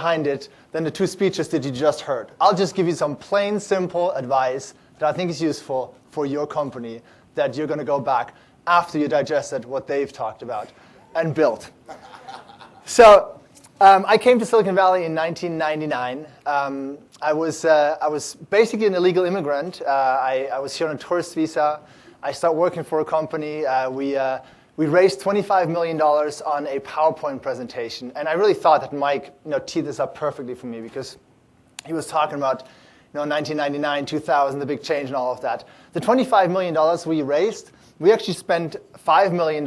behind it than the two speeches that you just heard. I'll just give you some plain, simple advice that I think is useful for your company that you're going to go back after you digested what they've talked about and built. So I came to Silicon Valley in 1999. I was basically an illegal immigrant. I was here on a tourist visa. I started working for a company. We raised $25 million on a PowerPoint presentation. And I really thought that Mike teed this up perfectly for me because he was talking about 1999, 2000, the big change and all of that. The $25 million we raised, we actually spent $5 million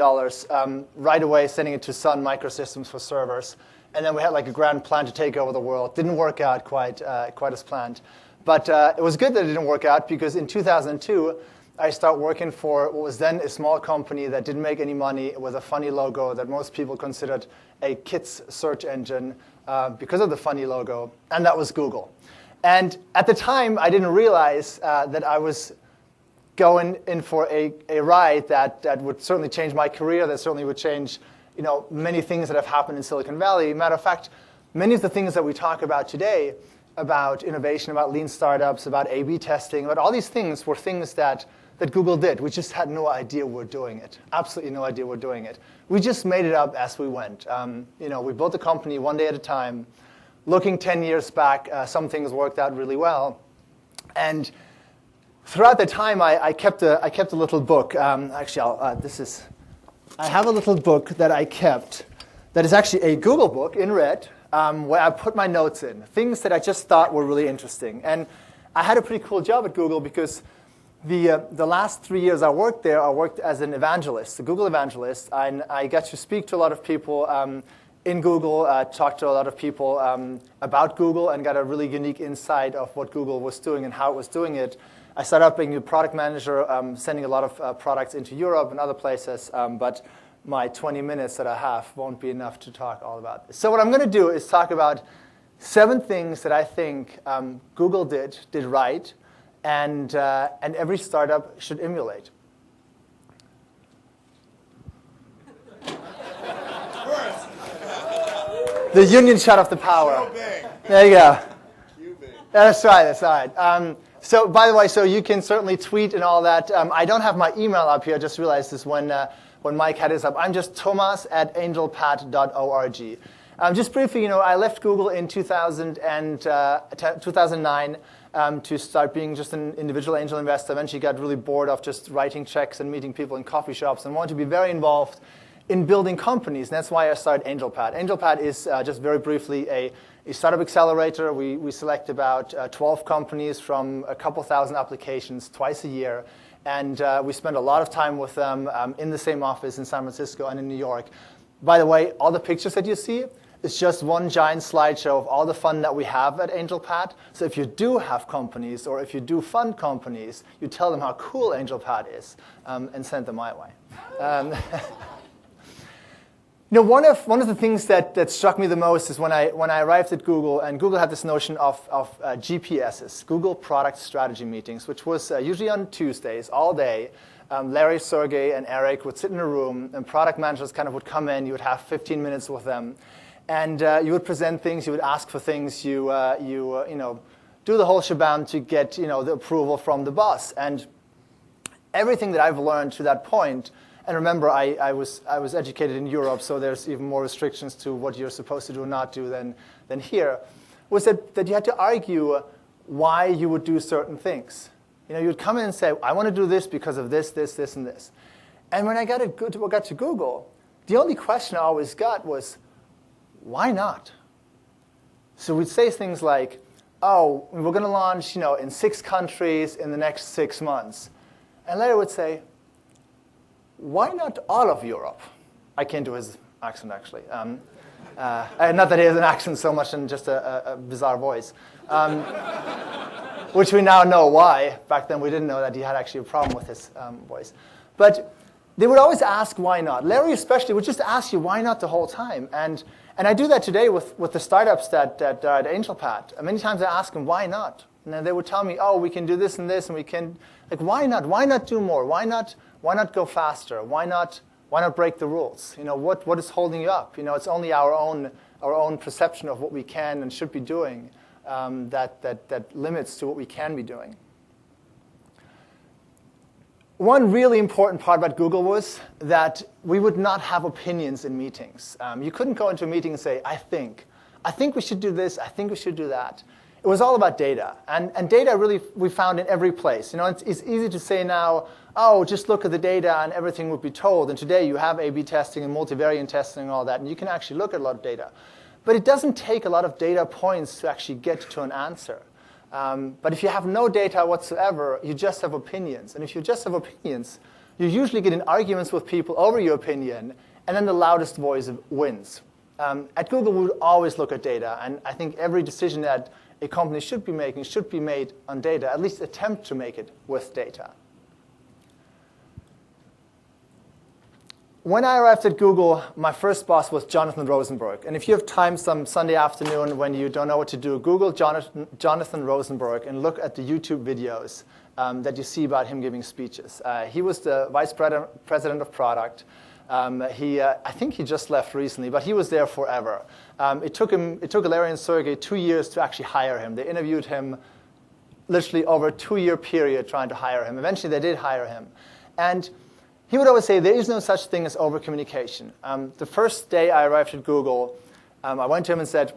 right away sending it to Sun Microsystems for servers. And then we had like a grand plan to take over the world. Didn't work out quite as planned. But it was good that it didn't work out because in 2002, I started working for what was then a small company that didn't make any money with a funny logo that most people considered a kids search engine because of the funny logo, and that was Google. And at the time, I didn't realize that I was going in for a ride that would certainly change my career, that certainly would change many things that have happened in Silicon Valley. Matter of fact, many of the things that we talk about today, about innovation, about lean startups, about A/B testing, about all these things were things that Google did. We just had no idea we're doing it. Absolutely no idea we're doing it. We just made it up as we went. We built a company one day at a time. Looking 10 years back, some things worked out really well. And throughout the time, I kept a little book. Actually, I have a little book that I kept that is actually a Google book in red where I put my notes in, things that I just thought were really interesting. And I had a pretty cool job at Google because the last 3 years I worked there, I worked as an evangelist, a Google evangelist. And I got to speak to a lot of people in Google, talked to a lot of people about Google, and got a really unique insight of what Google was doing and how it was doing it. I started out being a product manager, sending a lot of products into Europe and other places, but my 20 minutes that I have won't be enough to talk all about this. So what I'm going to do is talk about 7 things that I think Google did right, and every startup should emulate. The union shut off the power. There you go. That's right. That's right. So, by the way, so you can certainly tweet and all that. I don't have my email up here. I just realized this when Mike had his up. I'm just thomas@angelpad.org. Just briefly, I left Google in 2009 to start being just an individual angel investor. Eventually got really bored of just writing checks and meeting people in coffee shops and wanted to be very involved in building companies. And that's why I started AngelPad. AngelPad is, just very briefly, a startup accelerator. We select about 12 companies from a couple thousand applications twice a year. And we spend a lot of time with them in the same office in San Francisco and in New York. By the way, all the pictures that you see is just one giant slideshow of all the fun that we have at AngelPad. So if you do have companies, or if you do fund companies, you tell them how cool AngelPad is and send them my way. One of the things that struck me the most is when I arrived at Google, and Google had this notion of GPSs, Google Product Strategy Meetings, which was usually on Tuesdays, all day. Larry, Sergey, and Eric would sit in a room, and product managers kind of would come in. You would have 15 minutes with them, and you would present things. You would ask for things. You do the whole shebang to get the approval from the boss. And everything that I've learned to that point. And remember, I was educated in Europe, so there's even more restrictions to what you're supposed to do or not do than here, was that you had to argue why you would do certain things. You'd come in and say, I want to do this because of this, this, this, and this. And when I got to Google, the only question I always got was, why not? So we'd say things like, oh, we're going to launch in 6 countries in the next 6 months. And Larry would say, why not all of Europe? I can't do his accent, actually. Not that he has an accent so much than just a bizarre voice, which we now know why. Back then, we didn't know that he had actually a problem with his voice. But they would always ask, why not? Larry especially would just ask you, why not the whole time? And I do that today with the startups that are at AngelPad. Many times I ask them, why not? And then they would tell me, oh, we can do this and this, and we can, why not? Why not do more? Why not go faster? Why not break the rules? What is holding you up? It's only our own our own perception of what we can and should be doing that limits to what we can be doing. One really important part about Google was that we would not have opinions in meetings. You couldn't go into a meeting and say, I think we should do this, I think we should do that. It was all about data. And data really we found in every place. It's easy to say now, oh, just look at the data and everything would be told. And today you have A/B testing and multivariate testing and all that, and you can actually look at a lot of data. But it doesn't take a lot of data points to actually get to an answer. But if you have no data whatsoever, you just have opinions. And if you just have opinions, you usually get in arguments with people over your opinion, and then the loudest voice wins. At Google, we would always look at data. And I think every decision that a company should be making should be made on data, at least attempt to make it with data. When I arrived at Google, my first boss was Jonathan Rosenberg. And if you have time some Sunday afternoon when you don't know what to do, Google Jonathan Rosenberg and look at the YouTube videos that you see about him giving speeches. He was the vice president of product. I think he just left recently, but he was there forever. It took Larry and Sergey 2 years to actually hire him. They interviewed him literally over a 2-year period trying to hire him. Eventually, they did hire him. And he would always say, there is no such thing as over-communication. The first day I arrived at Google, I went to him and said,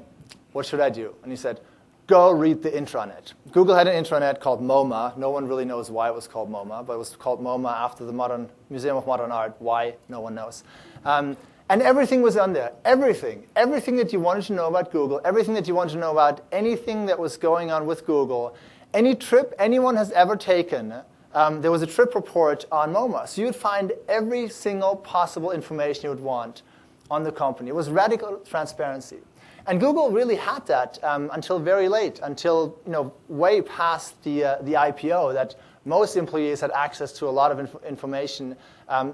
what should I do? And he said, go read the intranet. Google had an intranet called MoMA. No one really knows why it was called MoMA, but it was called MoMA after the Museum of Modern Art. Why? No one knows. And everything was on there. Everything that you wanted to know about Google, everything that you wanted to know about anything that was going on with Google, any trip anyone has ever taken, there was a trip report on MoMA. So you would find every single possible information you would want on the company. It was radical transparency. And Google really had that until very late, until way past the IPO, that most employees had access to a lot of information.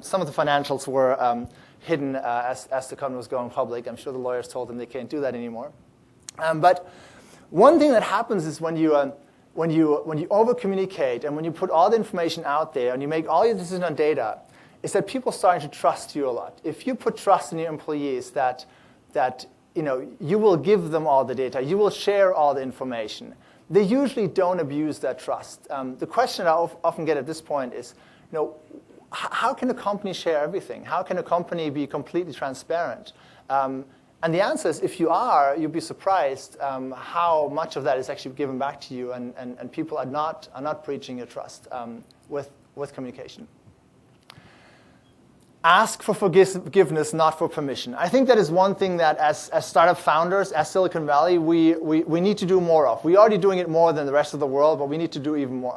Some of the financials were hidden as the company was going public. I'm sure the lawyers told them they can't do that anymore. But one thing that happens is when you over-communicate and when you put all the information out there and you make all your decisions on data, is that people starting to trust you a lot. If you put trust in your employees that you will give them all the data, you will share all the information, they usually don't abuse that trust. The question I often get at this point is, how can a company share everything? How can a company be completely transparent? And the answer is, if you are, you'll be surprised how much of that is actually given back to you, and people are not breaching your trust with communication. Ask for forgiveness, not for permission. I think that is one thing that as startup founders, as Silicon Valley, we need to do more of. We're already doing it more than the rest of the world, but we need to do even more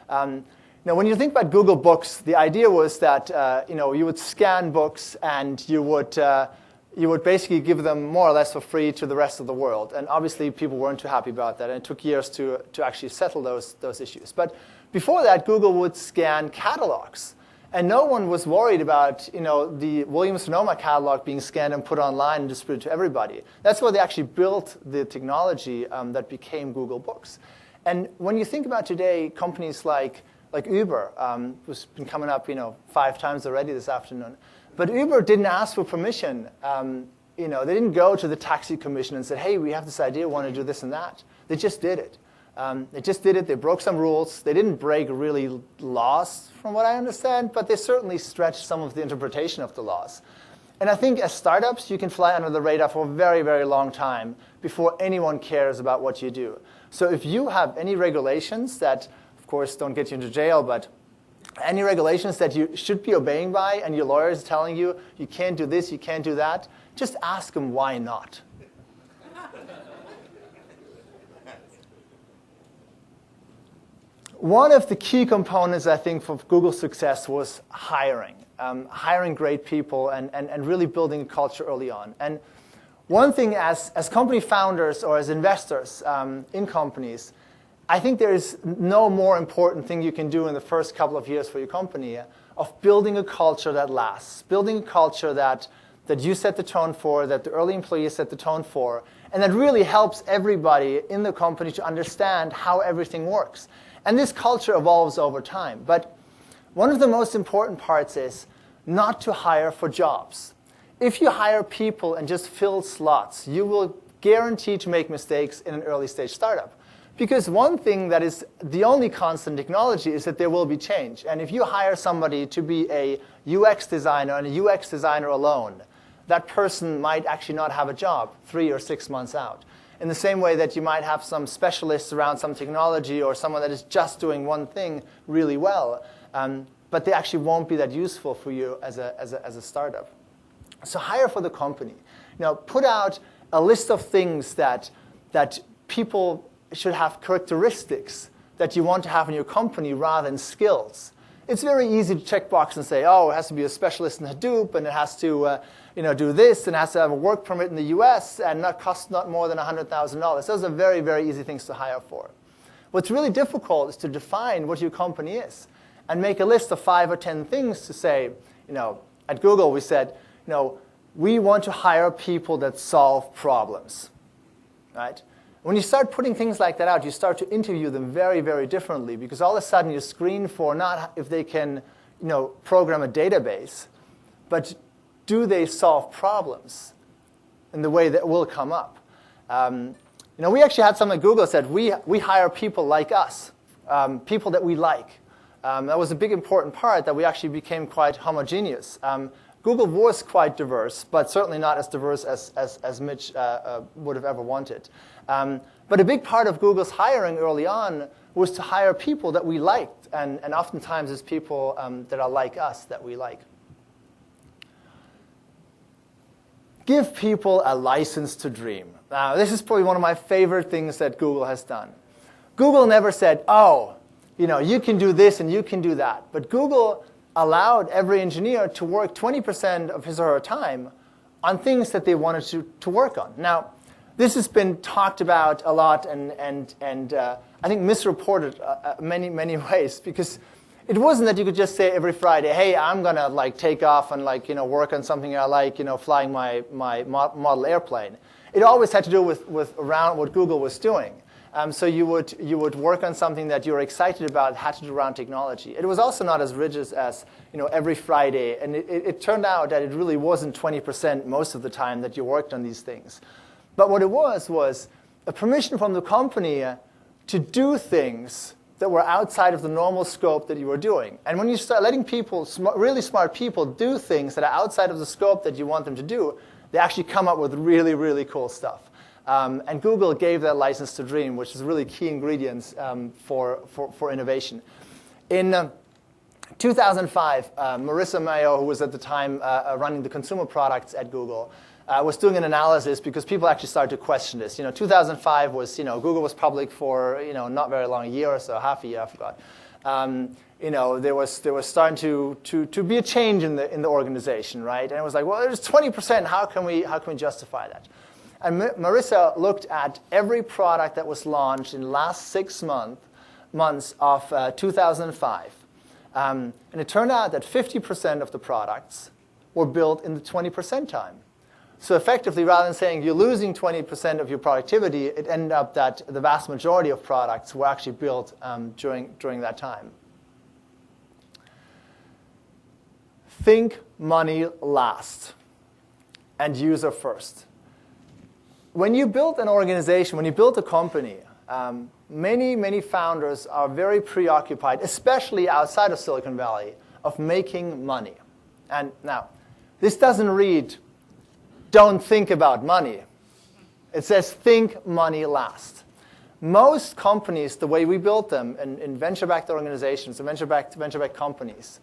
of. Now, when you think about Google Books, the idea was that you would scan books and you would basically give them more or less for free to the rest of the world. And obviously, people weren't too happy about that, and it took years to actually settle those issues. But before that, Google would scan catalogs. And no one was worried about the Williams-Sonoma catalog being scanned and put online and distributed to everybody. That's why they actually built the technology that became Google Books. And when you think about today, companies like Uber, who's been coming up 5 times already this afternoon, but Uber didn't ask for permission. They didn't go to the taxi commission and said, hey, we have this idea, we want to do this and that. They just did it. They broke some rules. They didn't break really laws, from what I understand, but they certainly stretched some of the interpretation of the laws. And I think as startups, you can fly under the radar for a very, very long time before anyone cares about what you do. So if you have any regulations that, of course, don't get you into jail, but any regulations that you should be obeying by, and your lawyer is telling you, you can't do this, you can't do that, just ask them why not. One of the key components, I think, for Google's success was hiring. Hiring great people and really building a culture early on. And one thing as company founders or as investors in companies, I think there is no more important thing you can do in the first couple of years for your company of building a culture that lasts, building a culture that you set the tone for, that the early employees set the tone for, and that really helps everybody in the company to understand how everything works. And this culture evolves over time. But one of the most important parts is not to hire for jobs. if you hire people and just fill slots, you will guarantee to make mistakes in an early stage startup. Because one thing that is the only constant technology is that there will be change. And if you hire somebody to be a UX designer and a UX designer alone, that person might actually not have a job 3 or 6 months out. In the same way that you might have some specialists around some technology or someone that is just doing one thing really well, but they actually won't be that useful for you as a startup. So hire for the company. Put out a list of things that people should have characteristics that you want to have in your company rather than skills. It's very easy to check box and say, oh, it has to be a specialist in Hadoop, and it has to do this, and it has to have a work permit in the US, and cost not more than $100,000. Those are very, very easy things to hire for. What's really difficult is to define what your company is and make a list of 5 or 10 things to say, at Google we said, we want to hire people that solve problems, right? When you start putting things like that out, you start to interview them very, very differently, because all of a sudden you screen for not if they can program a database, but do they solve problems in the way that will come up. We actually had something at Google that said, we hire people like us, people that we like. That was a big important part, that we actually became quite homogeneous. Google was quite diverse, but certainly not as diverse as Mitch would have ever wanted. But a big part of Google's hiring early on was to hire people that we liked, and oftentimes it's people that are like us that we like. Give people a license to dream. This is probably one of my favorite things that Google has done. Google never said, oh, you can do this and you can do that. But Google allowed every engineer to work 20% of his or her time on things that they wanted to work on. Now, this has been talked about a lot and I think misreported many, many ways, because it wasn't that you could just say every Friday, hey, I'm going to take off and work on something I like, flying my model airplane. It always had to do with around what Google was doing. So you would work on something that you were excited about, had to do around technology. It was also not as rigid as every Friday, and it turned out that it really wasn't 20% most of the time that you worked on these things. But what it was a permission from the company to do things that were outside of the normal scope that you were doing. And when you start letting people, really smart people, do things that are outside of the scope that you want them to do, they actually come up with really, really cool stuff. And Google gave that license to dream, which is really key ingredients for innovation. In 2005, Marissa Mayo, who was at the time running the consumer products at Google, was doing an analysis because people actually started to question this. 2005 was, Google was public for, not very long, a year or so, half a year, I forgot. There was starting to be a change in the organization, right? And it was like, well, there's 20%. How can we justify that? And Marissa looked at every product that was launched in the last 6 months of 2005. And it turned out that 50% of the products were built in the 20% time. So effectively, rather than saying you're losing 20% of your productivity, it ended up that the vast majority of products were actually built during that time. Think money last and user first. When you build an organization, when you build a company, many founders are very preoccupied, especially outside of Silicon Valley, of making money. And now, this doesn't read, don't think about money. It says, think money last. Most companies, the way we build them in venture-backed organizations, and venture-backed companies,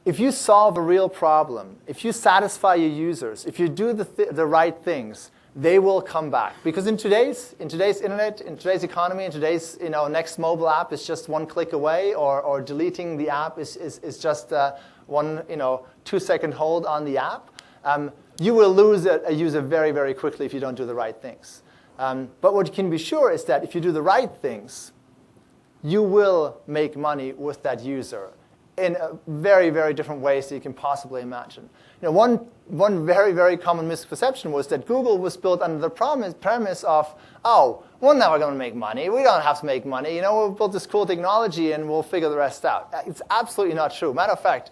if you solve a real problem, if you satisfy your users, if you do the right things, they will come back. Because in today's internet, in today's economy, in today's next mobile app is just one click away, or deleting the app is just one 2-second hold on the app. You will lose a user very, very quickly if you don't do the right things. But what you can be sure is that if you do the right things, you will make money with that user in very, very different ways that you can possibly imagine. One very, very common misperception was that Google was built under the premise of, oh, we're never going to make money. We don't have to make money. We'll build this cool technology and we'll figure the rest out. It's absolutely not true. Matter of fact,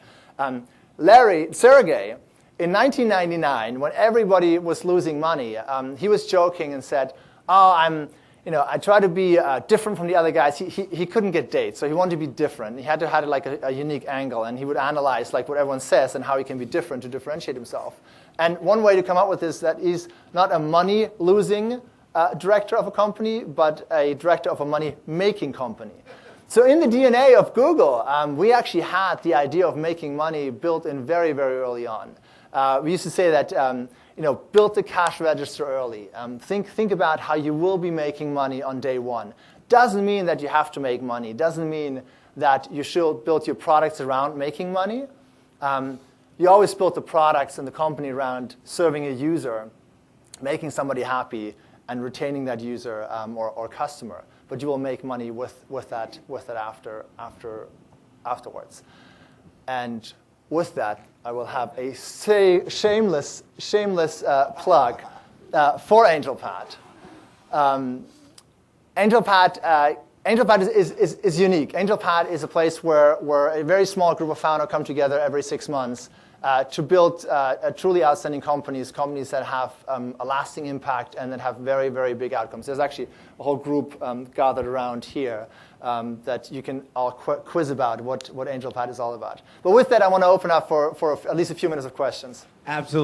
Sergey In 1999, when everybody was losing money, he was joking and said, "Oh, I try to be different from the other guys." He couldn't get dates, so he wanted to be different. He had to have like a unique angle, and he would analyze like what everyone says and how he can be different to differentiate himself. And one way to come up with this is that he's not a money-losing director of a company, but a director of a money-making company. So in the DNA of Google, we actually had the idea of making money built in very, very early on. We used to say that, build the cash register early. Think about how you will be making money on day one. Doesn't mean that you have to make money. Doesn't mean that you should build your products around making money. You always build the products and the company around serving a user, making somebody happy, and retaining that user or customer. But you will make money with that afterwards. And with that, I will have a shameless plug for AngelPad. AngelPad is unique. AngelPad is a place where a very small group of founders come together every 6 months to build truly outstanding companies that have a lasting impact and that have very, very big outcomes. There's actually a whole group gathered around here that you can all quiz about what AngelPad is all about. But with that, I want to open up for at least a few minutes of questions. Absolutely.